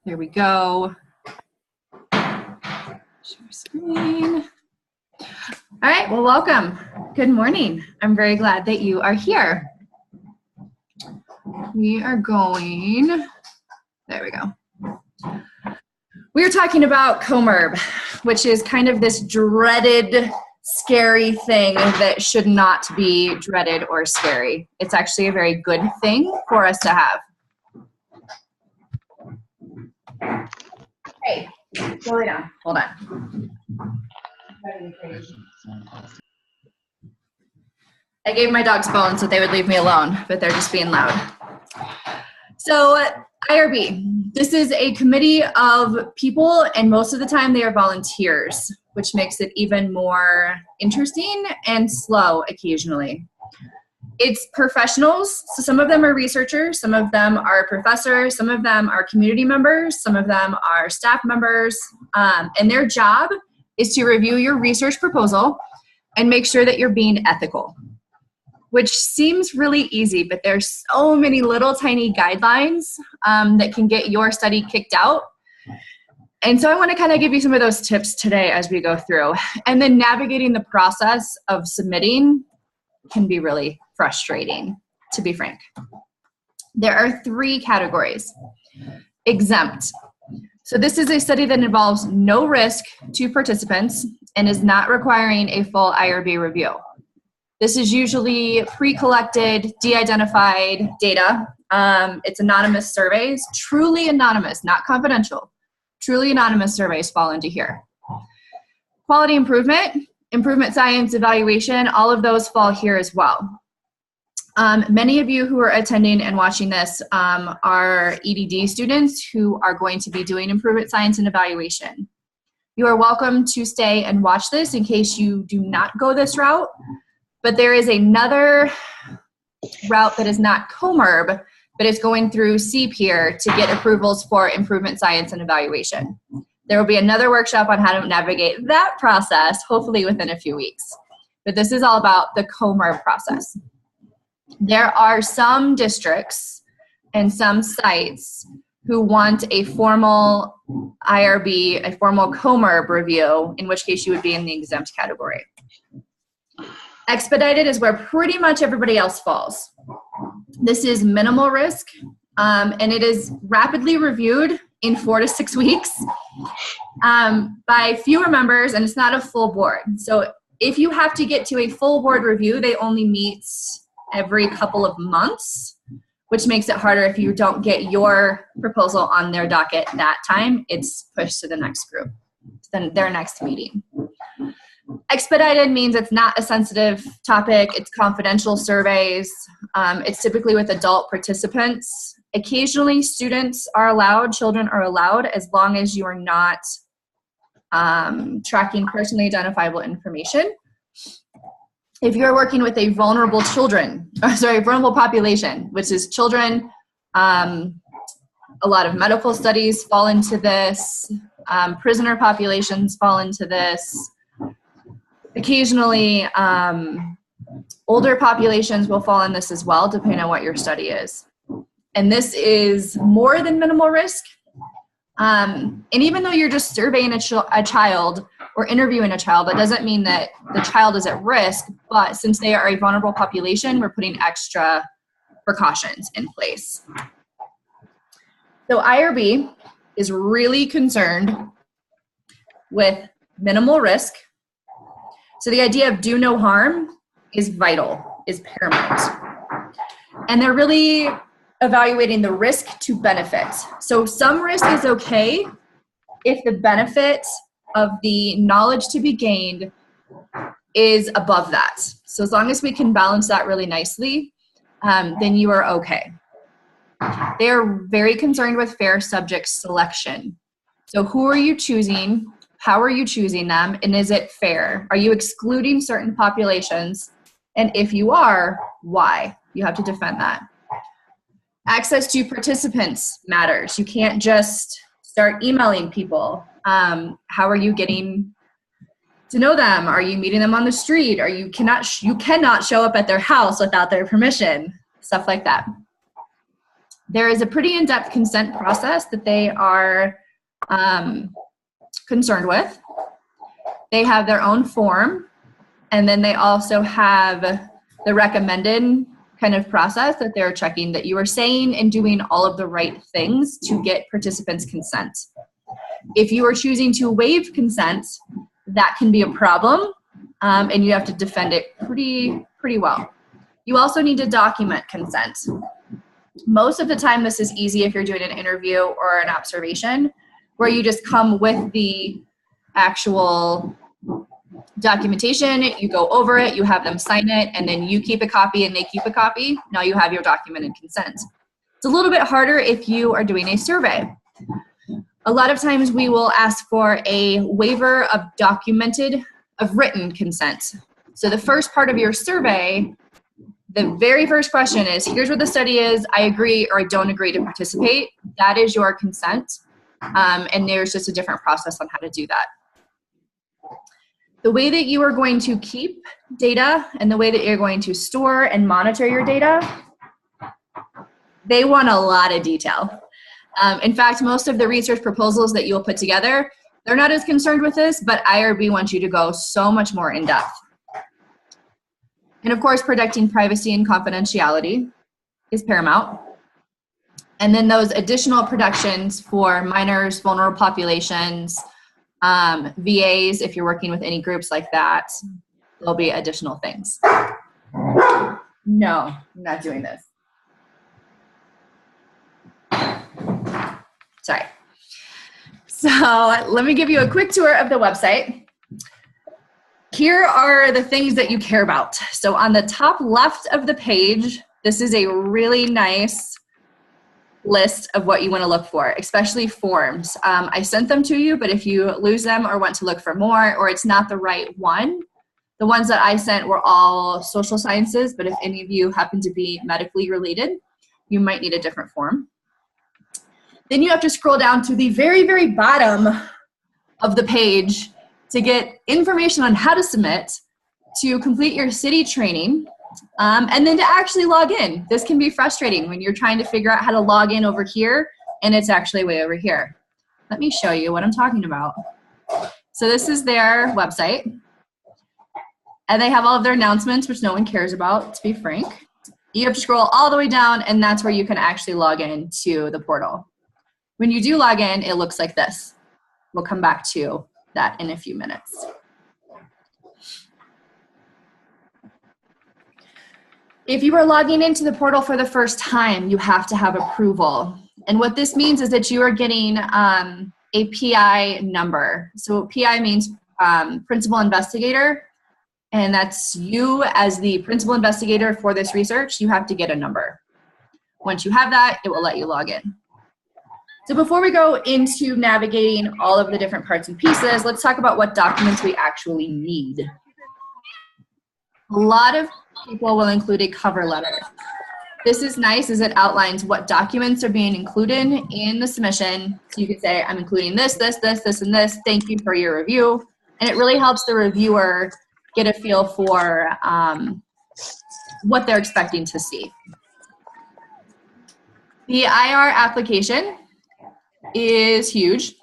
There we go. Share screen. All right, well, welcome. Good morning. I'm very glad that you are here. We are going, there we go. We are talking about COMIRB, which is kind of this dreaded, scary thing that should not be dreaded or scary. It's actually a very good thing for us to have. Hey, go lay down. Hold on. I gave my dogs bones so they would leave me alone, but they're just being loud. So IRB, this is a committee of people, and most of the time they are volunteers, which makes it even more interesting and slow occasionally. It's professionals, so some of them are researchers, some of them are professors, some of them are community members, some of them are staff members, and their job is to review your research proposal and make sure that you're being ethical, which seems really easy, but there's so many little tiny guidelines that can get your study kicked out. And so I want to kind of give you some of those tips today as we go through. And then navigating the process of submitting can be really frustrating, to be frank. There are 3 categories. Exempt. So this is a study that involves no risk to participants and is not requiring a full IRB review. This is usually pre-collected, de-identified data. It's anonymous surveys, truly anonymous, not confidential. Truly anonymous surveys fall into here. Quality improvement, improvement science evaluation, all of those fall here as well. Many of you who are attending and watching this are EDD students who are going to be doing improvement science and evaluation. You are welcome to stay and watch this in case you do not go this route, but there is another route that is not COMIRB, but it's going through CEEP here to get approvals for improvement science and evaluation. There will be another workshop on how to navigate that process, hopefully within a few weeks. But this is all about the COMIRB process. There are some districts and some sites who want a formal IRB, a formal COMIRB review, in which case you would be in the exempt category. Expedited is where pretty much everybody else falls. This is minimal risk, and it is rapidly reviewed in 4 to 6 weeks by fewer members, and it's not a full board. So if you have to get to a full board review, they only meet every couple of months, which makes it harder if you don't get your proposal on their docket that time. It's pushed to the next group, then their next meeting. Expedited means it's not a sensitive topic. It's confidential surveys. It's typically with adult participants. Occasionally students are allowed, children are allowed, as long as you are not tracking personally identifiable information. If you're working with a vulnerable vulnerable population, which is children, a lot of medical studies fall into this, prisoner populations fall into this. Occasionally, older populations will fall in this as well, depending on what your study is. And this is more than minimal risk. And even though you're just surveying a child or interviewing a child, that doesn't mean that the child is at risk, but since they are a vulnerable population, we're putting extra precautions in place. So IRB is really concerned with minimal risk. So the idea of do no harm is vital, is paramount. And they're really evaluating the risk to benefit. So some risk is okay if the benefit of the knowledge to be gained is above that. So as long as we can balance that really nicely, then you are okay. They are very concerned with fair subject selection. So who are you choosing? How are you choosing them? And is it fair? Are you excluding certain populations? And if you are, why? You have to defend that. Access to participants matters. You can't just start emailing people. How are you getting to know them? Are you meeting them on the street? Or you cannot show up at their house without their permission? Stuff like that. There is a pretty in-depth consent process that they are concerned with. They have their own form, and then they also have the recommended kind of process that they're checking that you are saying and doing all of the right things to get participants' consent. If you are choosing to waive consent, that can be a problem, and you have to defend it pretty well. You also need to document consent. Most of the time, this is easy if you're doing an interview or an observation, where you just come with the actual documentation, you go over it, you have them sign it, and then you keep a copy and they keep a copy. Now you have your documented consent. It's a little bit harder if you are doing a survey. A lot of times we will ask for a waiver of written consent. So the first part of your survey, the very first question is, here's what the study is, I agree or I don't agree to participate. That is your consent. And there's just a different process on how to do that. The way that you are going to keep data and the way that you're going to store and monitor your data, they want a lot of detail. In fact, most of the research proposals that you'll put together, they're not as concerned with this, but IRB wants you to go so much more in depth. And of course, protecting privacy and confidentiality is paramount. And then those additional protections for minors, vulnerable populations, VAs, if you're working with any groups like that, there'll be additional things. No, I'm not doing this. Sorry. So let me give you a quick tour of the website. Here are the things that you care about. So on the top left of the page, this is a really nice list of what you want to look for, especially forms. I sent them to you, but if you lose them or want to look for more, or it's not the right one, the ones that I sent were all social sciences, but if any of you happen to be medically related, you might need a different form. Then you have to scroll down to the very, very bottom of the page to get information on how to submit, to complete your city training, and then to actually log in. This can be frustrating when you're trying to figure out how to log in over here and it's actually way over here. Let me show you what I'm talking about. So this is their website, and they have all of their announcements, which no one cares about, to be frank. You have to scroll all the way down, and that's where you can actually log in to the portal. When you do log in, it looks like this. We'll come back to that in a few minutes. If you are logging into the portal for the first time, you have to have approval. And what this means is that you are getting a PI number. So PI means principal investigator, and that's you as the principal investigator for this research. You have to get a number. Once you have that, it will let you log in. So before we go into navigating all of the different parts and pieces, let's talk about what documents we actually need. A lot of people will include a cover letter. This is nice as it outlines what documents are being included in the submission. So you can say, I'm including this, this, this, this, and this. Thank you for your review. And it really helps the reviewer get a feel for what they're expecting to see. The IR application is huge,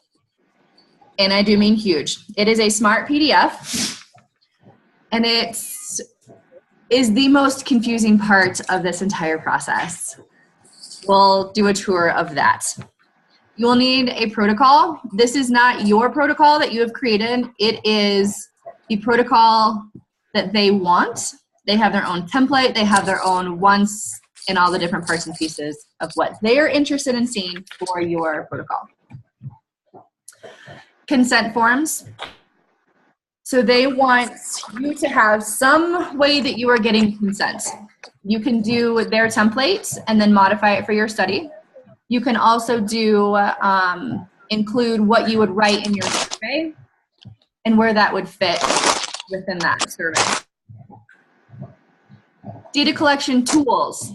and I do mean huge. It is a smart PDF, and it is the most confusing part of this entire process. We'll do a tour of that. You will need a protocol. This is not your protocol that you have created. It is the protocol that they want. They have their own template. They have their own wants and all the different parts and pieces of what they are interested in seeing for your protocol. Consent forms. So they want you to have some way that you are getting consent. You can do their template and then modify it for your study. You can also do include what you would write in your survey and where that would fit within that survey. Data collection tools.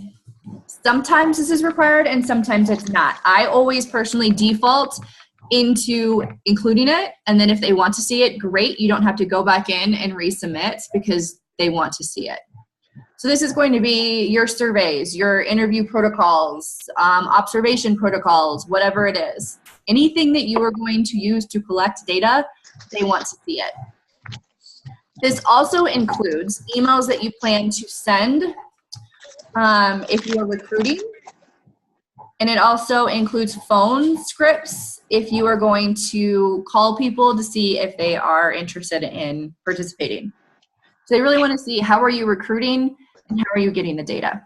Sometimes this is required and sometimes it's not. I always personally default into including it, and then if they want to see it, great. You don't have to go back in and resubmit because they want to see it. So this is going to be your surveys, your interview protocols, observation protocols, whatever it is. Anything that you are going to use to collect data, they want to see it. This also includes emails that you plan to send if you are recruiting. And it also includes phone scripts if you are going to call people to see if they are interested in participating. So they really want to see how are you recruiting and how are you getting the data.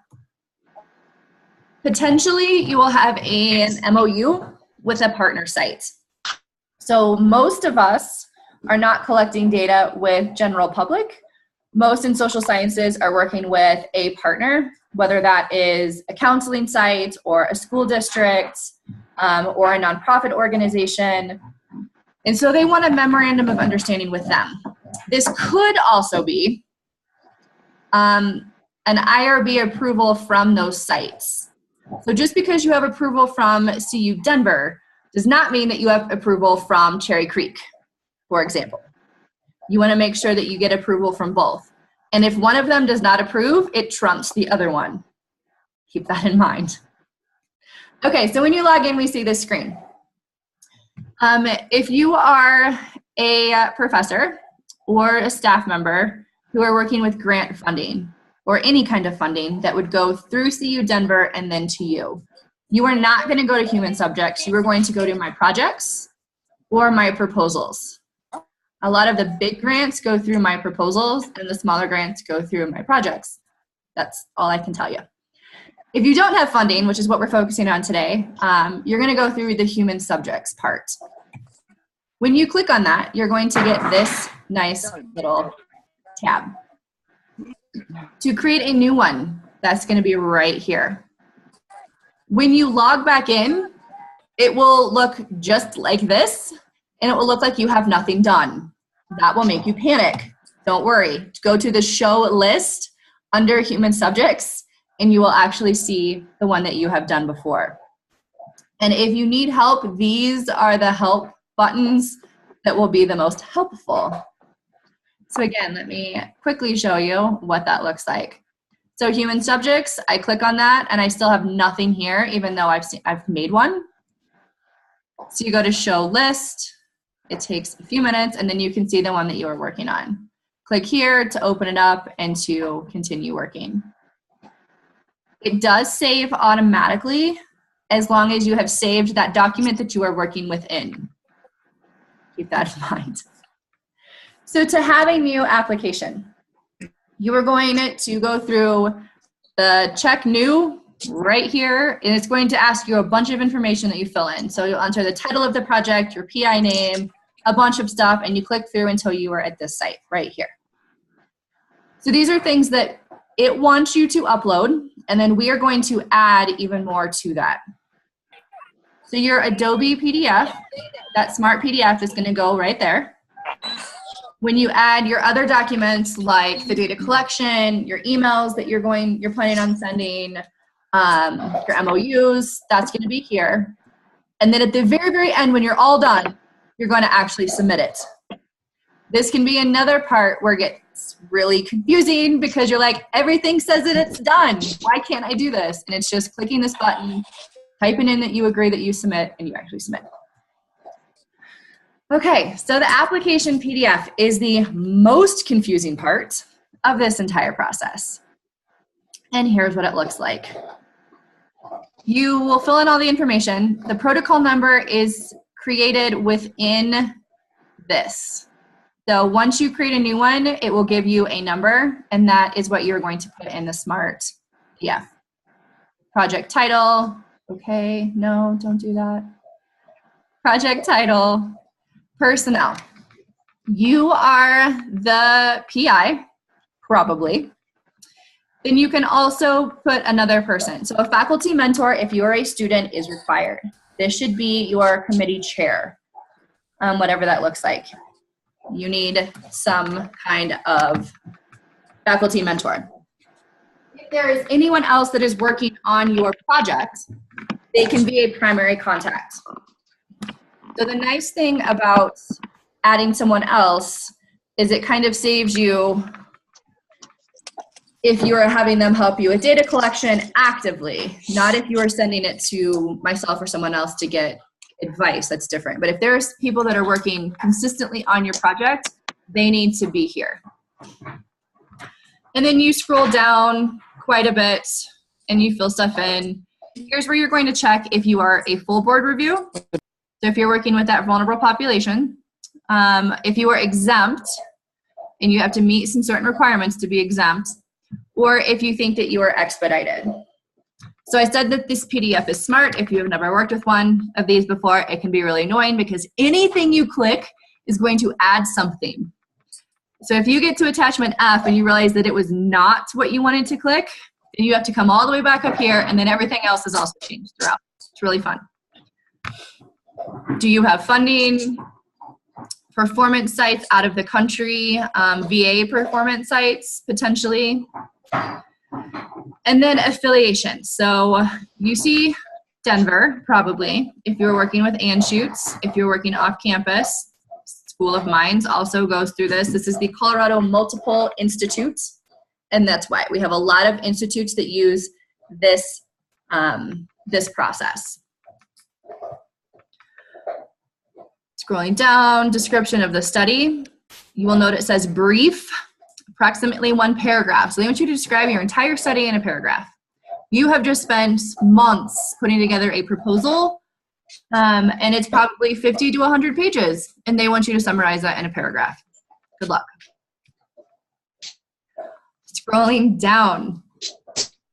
Potentially, you will have an MOU with a partner site. So most of us are not collecting data with general public. Most in social sciences are working with a partner, whether that is a counseling site or a school district or a nonprofit organization. And so they want a memorandum of understanding with them. This could also be an IRB approval from those sites. So just because you have approval from CU Denver does not mean that you have approval from Cherry Creek, for example. You want to make sure that you get approval from both. And if one of them does not approve, it trumps the other one. Keep that in mind. Okay, so when you log in, we see this screen. If you are a professor or a staff member who are working with grant funding or any kind of funding that would go through CU Denver and then to you, you are not going to go to human subjects. You are going to go to my projects or my proposals. A lot of the big grants go through my proposals and the smaller grants go through my projects. That's all I can tell you. If you don't have funding, which is what we're focusing on today, you're going to go through the human subjects part. When you click on that, you're going to get this nice little tab. To create a new one, that's going to be right here. When you log back in, it will look just like this, and it will look like you have nothing done. That will make you panic. Don't worry. Go to the show list under human subjects, and you will actually see the one that you have done before. And if you need help, these are the help buttons that will be the most helpful. So again, let me quickly show you what that looks like. So human subjects, I click on that, and I still have nothing here, even though I've made one. So you go to show list. It takes a few minutes, and then you can see the one that you are working on. Click here to open it up and to continue working. It does save automatically as long as you have saved that document that you are working within. Keep that in mind. So to have a new application, you are going to go through the check new right here, and it's going to ask you a bunch of information that you fill in. So you'll enter the title of the project, your PI name, a bunch of stuff, and you click through until you are at this site right here. So these are things that it wants you to upload, and then we are going to add even more to that. So your Adobe PDF, that Smart PDF is going to go right there. When you add your other documents like the data collection, your emails that you're planning on sending, your MOUs, that's going to be here. And then at the very, very end, when you're all done, you're going to actually submit it. This can be another part where it gets really confusing because you're like, everything says that it's done. Why can't I do this? And it's just clicking this button, typing in that you agree that you submit, and you actually submit. Okay, so the application PDF is the most confusing part of this entire process. And here's what it looks like. You will fill in all the information. The protocol number is created within this. So once you create a new one, it will give you a number, and that is what you're going to put in the Smart PDF. Project title, okay, no, don't do that. Project title. Personnel. You are the PI, probably. Then you can also put another person. So a faculty mentor, if you are a student, is required. This should be your committee chair, whatever that looks like. You need some kind of faculty mentor. If there is anyone else that is working on your project, they can be a primary contact. So the nice thing about adding someone else is it kind of saves you if you are having them help you with data collection actively, not if you are sending it to myself or someone else to get advice. That's different. But if there's people that are working consistently on your project, they need to be here. And then you scroll down quite a bit and you fill stuff in. Here's where you're going to check if you are a full board review. So if you're working with that vulnerable population, if you are exempt and you have to meet some certain requirements to be exempt, or if you think that you are expedited. So I said that this PDF is smart. If you have never worked with one of these before, it can be really annoying because anything you click is going to add something. So if you get to attachment F and you realize that it was not what you wanted to click, then you have to come all the way back up here, and then everything else is also changed throughout. It's really fun. Do you have funding? Performance sites out of the country, VA performance sites, potentially. And then affiliation. So you see Denver, probably, if you're working with Anschutz, if you're working off campus. School of Mines also goes through this. This is the Colorado Multiple Institute, and that's why we have a lot of institutes that use this, this process. Scrolling down, description of the study. You will note it says brief, approximately 1 paragraph. So they want you to describe your entire study in a paragraph. You have just spent months putting together a proposal, and it's probably 50 to 100 pages, and they want you to summarize that in a paragraph. Good luck. Scrolling down,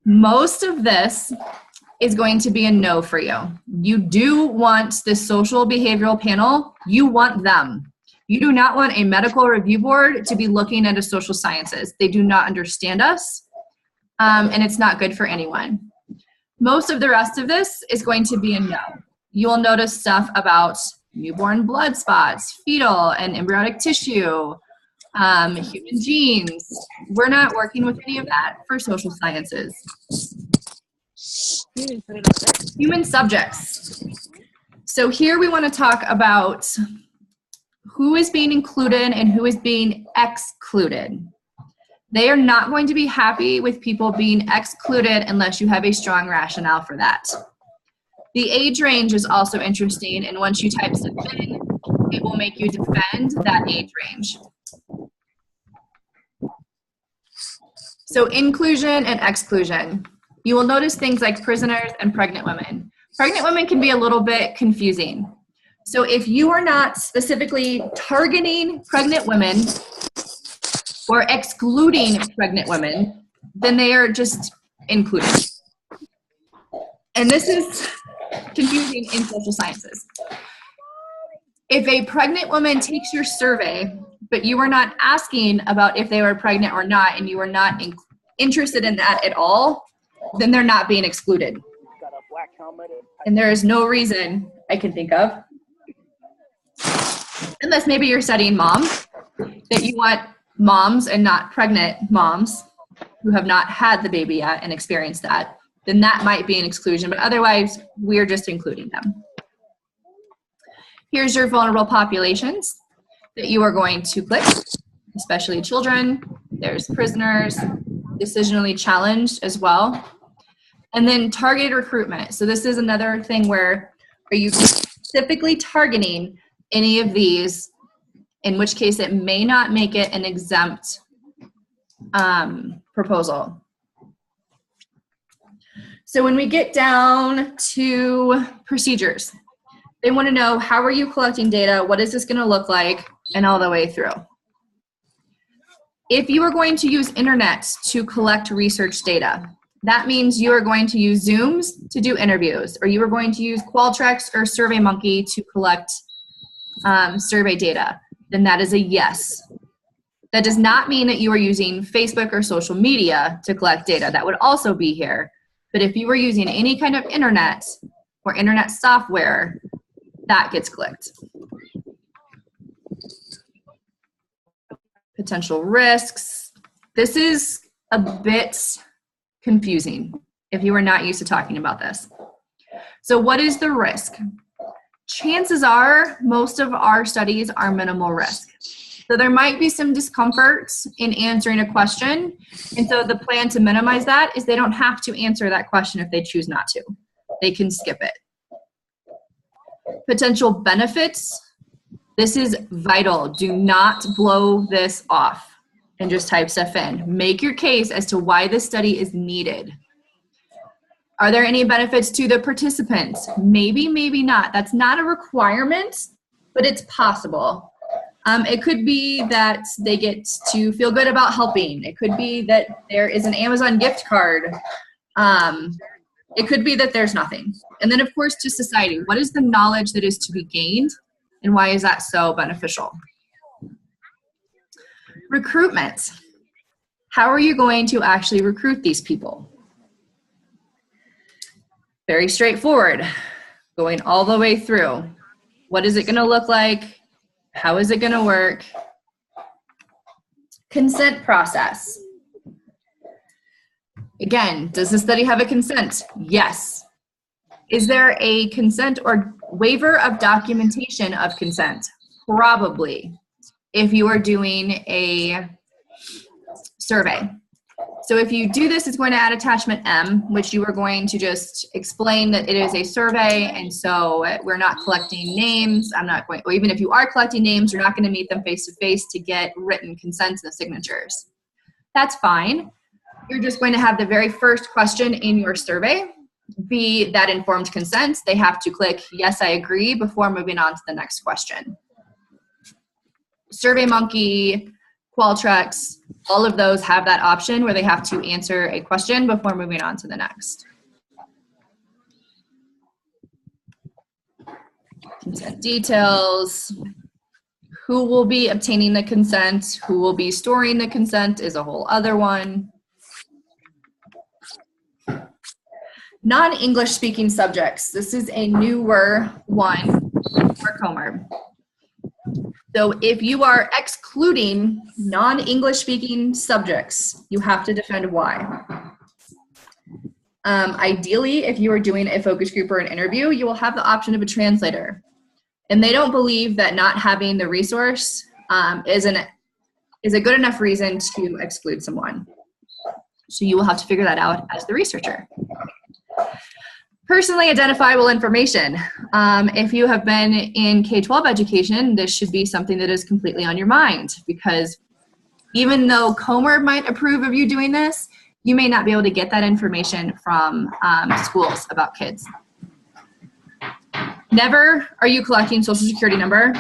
most of this is going to be a no for you. You do want this social behavioral panel. You want them. You do not want a medical review board to be looking at a social sciences. They do not understand us, and it's not good for anyone. Most of the rest of this is going to be a no. You will notice stuff about newborn blood spots, fetal and embryonic tissue, human genes. We're not working with any of that for social sciences. Human subjects. So here we want to talk about who is being included and who is being excluded. They are not going to be happy with people being excluded unless you have a strong rationale for that. The age range is also interesting, and once you type submit, it will make you defend that age range. So inclusion and exclusion. You will notice things like prisoners and pregnant women. Pregnant women can be a little bit confusing. So if you are not specifically targeting pregnant women or excluding pregnant women, then they are just included. And this is confusing in social sciences. If a pregnant woman takes your survey, but you are not asking about if they were pregnant or not, and you are not interested in that at all, then they're not being excluded. And there is no reason I can think of, unless maybe you're studying moms, that you want moms and not pregnant moms who have not had the baby yet and experienced that, then that might be an exclusion, but otherwise we're just including them. Here's your vulnerable populations that you are going to click, especially children. There's prisoners, decisionally challenged as well. And then targeted recruitment. So this is another thing where are you specifically targeting any of these, in which case it may not make it an exempt proposal. So when we get down to procedures, they want to know, how are you collecting data? What is this going to look like? And all the way through. If you are going to use internet to collect research data, that means you are going to use Zooms to do interviews, or you are going to use Qualtrics or SurveyMonkey to collect survey data, then that is a yes. That does not mean that you are using Facebook or social media to collect data. That would also be here. But if you were using any kind of internet or internet software, that gets clicked. Potential risks. This is a bit confusing if you are not used to talking about this. So what is the risk? Chances are most of our studies are minimal risk. So there might be some discomfort in answering a question. And so the plan to minimize that is they don't have to answer that question if they choose not to. They can skip it. Potential benefits. This is vital. Do not blow this off and just type stuff in. Make your case as to why this study is needed. Are there any benefits to the participants? Maybe, maybe not. That's not a requirement, but it's possible. It could be that they get to feel good about helping. It could be that there is an Amazon gift card. It could be that there's nothing. And then, of course, to society. What is the knowledge that is to be gained, and why is that so beneficial? Recruitment. How are you going to actually recruit these people? Very straightforward. Going all the way through. What is it going to look like? How is it going to work? Consent process. Again, does the study have a consent? Yes. Is there a consent or waiver of documentation of consent? Probably, if you are doing a survey. So if you do this, it's going to add attachment M, which you are going to just explain that it is a survey, and so we're not collecting names. I'm not going, or even if you are collecting names, you're not going to meet them face-to-face to get written consents and signatures. That's fine. You're just going to have the very first question in your survey be that informed consent. They have to click, yes, I agree, before moving on to the next question. SurveyMonkey, Qualtrics, all of those have that option where they have to answer a question before moving on to the next. Consent details. Who will be obtaining the consent? Who will be storing the consent is a whole other one. Non-English speaking subjects. This is a newer one for COMIRB. So if you are excluding non-English speaking subjects, you have to defend why. Ideally, if you are doing a focus group or an interview, you will have the option of a translator. And they don't believe that not having the resource is a good enough reason to exclude someone. So you will have to figure that out as the researcher. Personally identifiable information. If you have been in K-12 education, this should be something that is completely on your mind, because even though COMIRB might approve of you doing this, you may not be able to get that information from schools about kids. Never are you collecting social security number,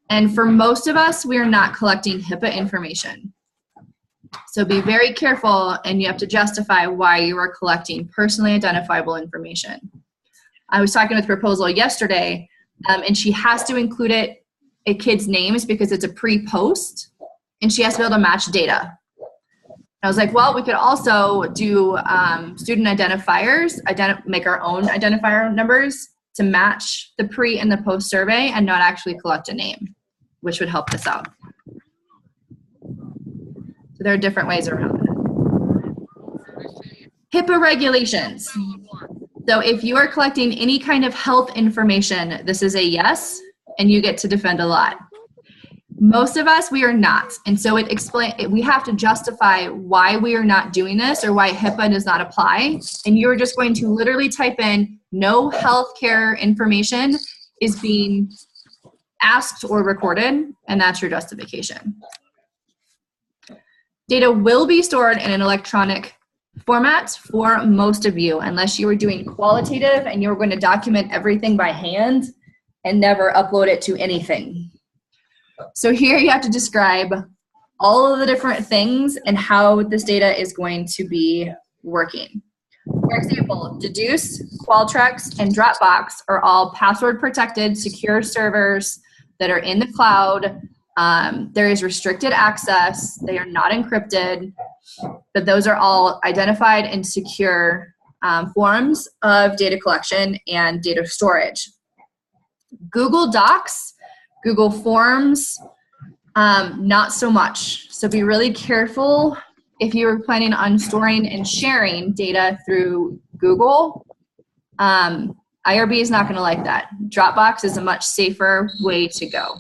and for most of us, we are not collecting HIPAA information. So be very careful, and you have to justify why you are collecting personally identifiable information. I was talking with Proposal yesterday, and she has to include a kid's names because it's a pre-post, and she has to be able to match data. I was like, well, we could also do student identifiers, make our own identifier numbers to match the pre and the post survey and not actually collect a name, which would help this out. So there are different ways around it. HIPAA regulations. So if you are collecting any kind of health information, this is a yes, and you get to defend a lot. Most of us, we are not. And so we have to justify why we are not doing this or why HIPAA does not apply. And you're just going to literally type in no healthcare information is being asked or recorded, and that's your justification. Data will be stored in an electronic format for most of you, unless you are doing qualitative and you're going to document everything by hand and never upload it to anything. So here you have to describe all of the different things and how this data is going to be working. For example, Deduce, Qualtrics, and Dropbox are all password protected, secure servers that are in the cloud. There is restricted access. They are not encrypted, but those are all identified and secure forms of data collection and data storage. Google Docs, Google Forms, not so much. So be really careful if you're planning on storing and sharing data through Google. IRB is not going to like that. Dropbox is a much safer way to go.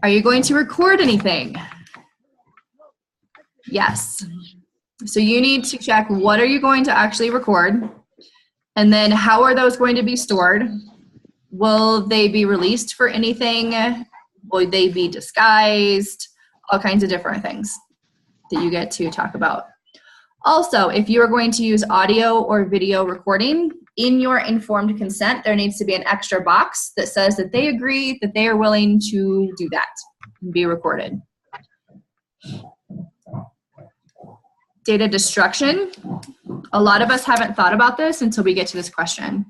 Are you going to record anything? Yes. So you need to check what are you going to actually record, and then how are those going to be stored? Will they be released for anything? Will they be disguised? All kinds of different things that you get to talk about. Also, if you are going to use audio or video recording, in your informed consent, there needs to be an extra box that says that they agree that they are willing to do that and be recorded. Data destruction. A lot of us haven't thought about this until we get to this question.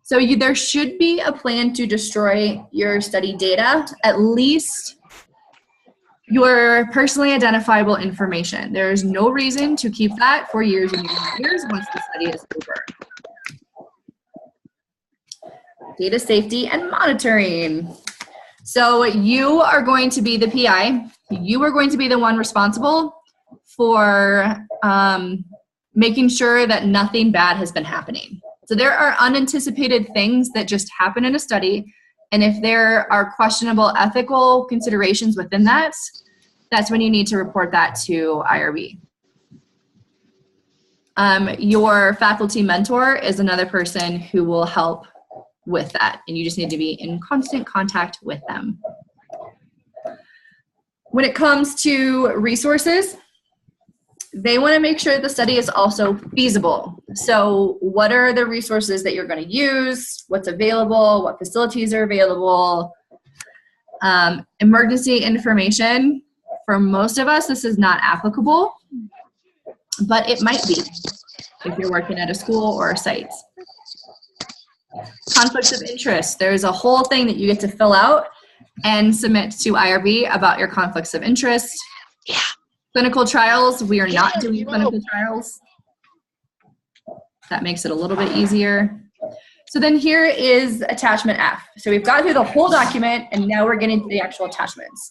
So there should be a plan to destroy your study data, at least your personally identifiable information. There is no reason to keep that for years and years and years once the study is over. Data safety and monitoring. So you are going to be the PI. You are going to be the one responsible for making sure that nothing bad has been happening. So there are unanticipated things that just happen in a study, and if there are questionable ethical considerations within that, that's when you need to report that to IRB. Your faculty mentor is another person who will help with that, and you just need to be in constant contact with them. When it comes to resources, they want to make sure the study is also feasible. So what are the resources that you're going to use? What's available? What facilities are available? Emergency information. For most of us, this is not applicable, but it might be if you're working at a school or a site. Conflicts of interest. There's a whole thing that you get to fill out and submit to IRB about your conflicts of interest. Yeah. Clinical trials, we are not doing clinical trials. That makes it a little bit easier. So then here is attachment F. So we've got through the whole document, and now we're getting to the actual attachments.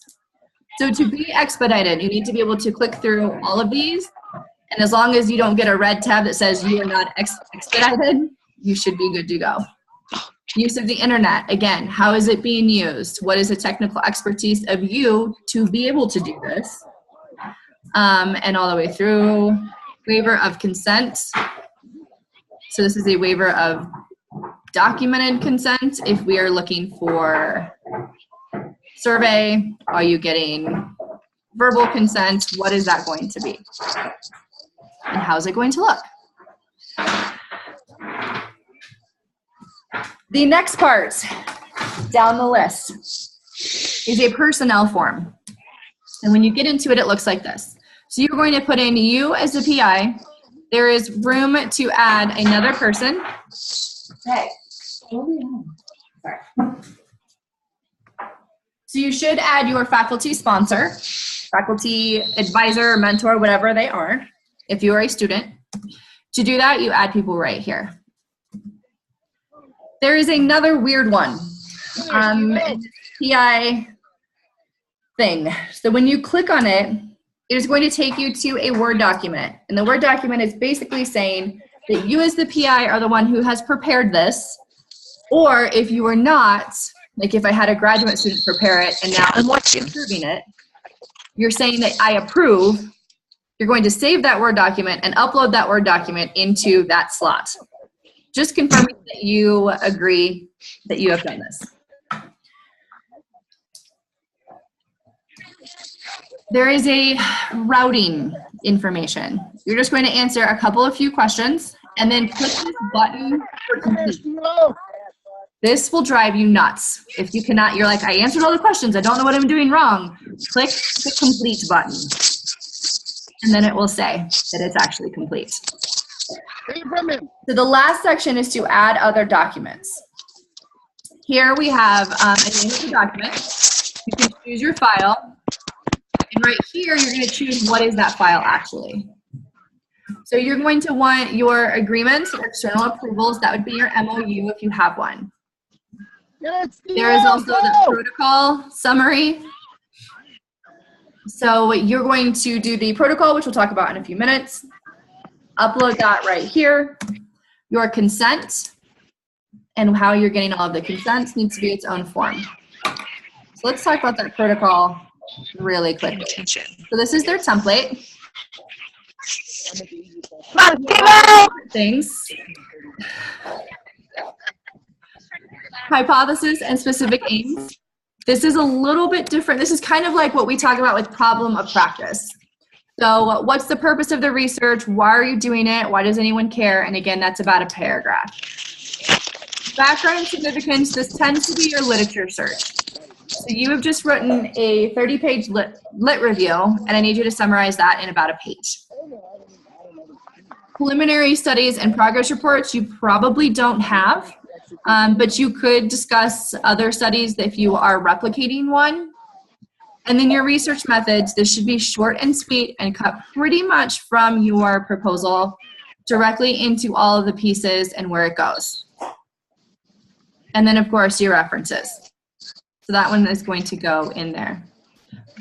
So to be expedited, you need to be able to click through all of these, and as long as you don't get a red tab that says you are not expedited, you should be good to go. Use of the internet, again, how is it being used? What is the technical expertise of you to be able to do this? And all the way through. Waiver of consent. So this is a waiver of documented consent. If we are looking for survey, are you getting verbal consent? What is that going to be? And how's it going to look? The next part down the list is a personnel form. And when you get into it, it looks like this. So you're going to put in you as the PI. There is room to add another person. Okay. Sorry. So you should add your faculty sponsor, faculty advisor, mentor, whatever they are, if you are a student. To do that, you add people right here. There is another weird one. PI thing. So when you click on it, it is going to take you to a Word document. And the Word document is basically saying that you as the PI are the one who has prepared this. Or if you are not, like if I had a graduate student prepare it and now I'm approving it, you're saying that I approve. You're going to save that Word document and upload that Word document into that slot. Just confirming that you agree that you have done this. There is a routing information. You're just going to answer a couple of few questions and then click this button for complete. This will drive you nuts. If you cannot, you're like, I answered all the questions, I don't know what I'm doing wrong. Click the complete button. And then it will say that it's actually complete. So the last section is to add other documents. Here we have a name of the document. You can choose your file. And right here, you're going to choose what is that file actually. So you're going to want your agreements or external approvals. That would be your MOU if you have one. There is also the protocol summary. So you're going to do the protocol, which we'll talk about in a few minutes. Upload that right here. Your consent and how you're getting all of the consents needs to be its own form. let's talk about that protocol really quickly. So this is their template. Things. Hypothesis and specific aims. This is a little bit different. This is kind of like what we talk about with problem of practice. So what's the purpose of the research? Why are you doing it? Why does anyone care? And again, that's about a paragraph. Background and significance, this tends to be your literature search. So you have just written a 30-page lit review, and I need you to summarize that in about a page. Preliminary studies and progress reports you probably don't have, but you could discuss other studies if you are replicating one. And then your research methods, this should be short and sweet and cut pretty much from your proposal directly into all of the pieces and where it goes. And then, of course, your references. So that one is going to go in there.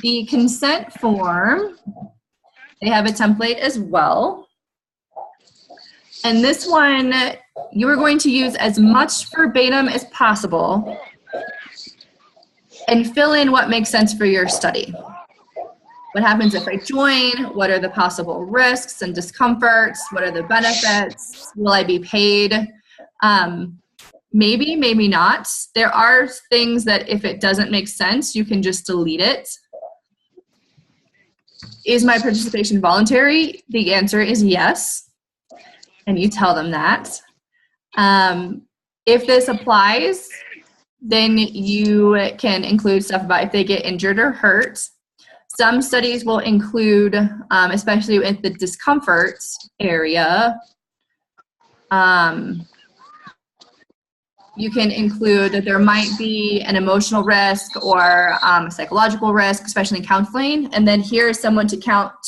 The consent form, they have a template as well. And this one, you are going to use as much verbatim as possible and fill in what makes sense for your study. What happens if I join? What are the possible risks and discomforts? What are the benefits? Will I be paid? Maybe, maybe not. There are things that if it doesn't make sense, you can just delete it. Is my participation voluntary? The answer is yes. And you tell them that. If this applies, then you can include stuff about if they get injured or hurt. Some studies will include, especially in the discomfort area, you can include that there might be an emotional risk or a psychological risk, especially in counseling. And then here's someone to talk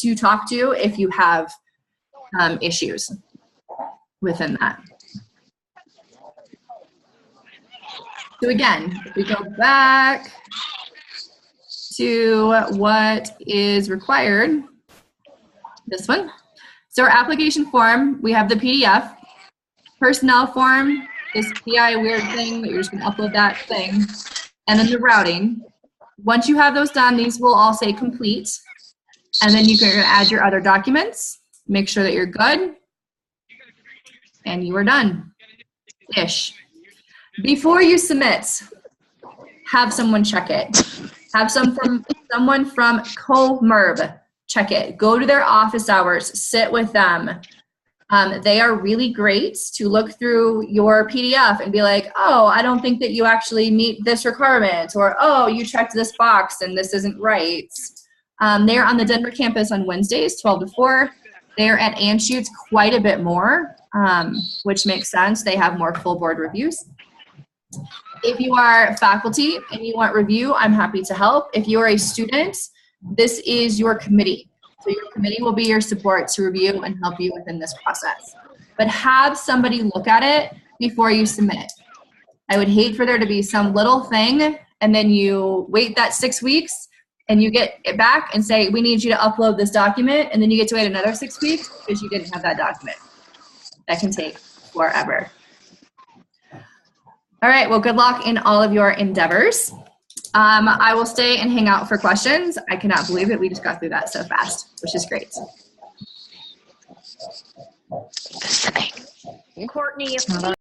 to if you have issues within that. So again, if we go back to what is required, this one. So our application form, we have the PDF. Personnel form, this PI weird thing that you're just gonna upload that thing. And then the routing. Once you have those done, these will all say complete. And then you can add your other documents, make sure that you're good, and you are done-ish. Before you submit, have someone check it. Have someone from COMIRB check it. Go to their office hours, sit with them. They are really great to look through your PDF and be like, oh, I don't think that you actually meet this requirement, or oh, you checked this box and this isn't right. They're on the Denver campus on Wednesdays, 12 to 4. They're at Anschutz quite a bit more, which makes sense. They have more full board reviews. If you are faculty and you want review, I'm happy to help. If you are a student, this is your committee. So your committee will be your support to review and help you within this process. But have somebody look at it before you submit. I would hate for there to be some little thing and then you wait that 6 weeks and you get it back and say, we need you to upload this document, and then you get to wait another 6 weeks because you didn't have that document. That can take forever. All right, well, good luck in all of your endeavors. I will stay and hang out for questions. I cannot believe it. We just got through that so fast, which is great. Courtney, if we